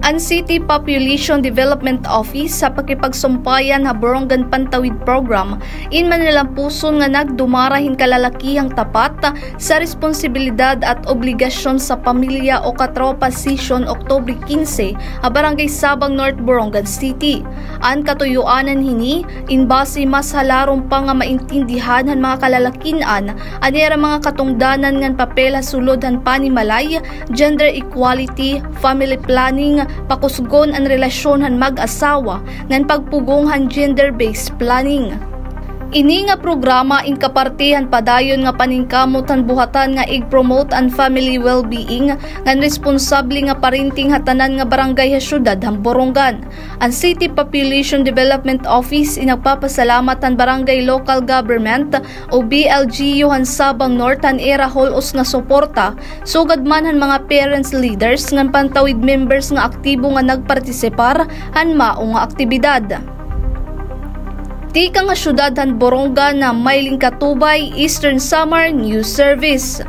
Ang City Population Development Office sa pakipagsumpayan ha Borongan Pantawid Program in Manilampuson nga nagdumarahin kalalakihang tapat sa responsibilidad at obligasyon sa pamilya o katropa session Oktubre 15 ha Barangay Sabang North Borongan City. Ang katuyuanan hini inbase mas halarong pa nga maintindihan han mga kalalakinan anira mga katungdanan ngan papel ha sulod han panimalay, gender equality, family planning, pakusgon ang relasyon han mag-asawa ngan pagpugong han gender-based planning. Ini nga programa inkapartihan padayon nga paningkamot han buhatan nga ig-promote ang family well-being ngan responsable nga parenting hatanan nga barangay ha syudad han Borongan. Ang City Population Development Office inagpapasalamat ang Barangay Local Government o BLGU han Sabang North han era holos nga suporta sugad man han mga parents leaders ngan pantawid members nga aktibo nga nagpartisipar han mao nga aktibidad. Tika nga syudad han Borongan na Mailing Katubay, Eastern Samar News Service.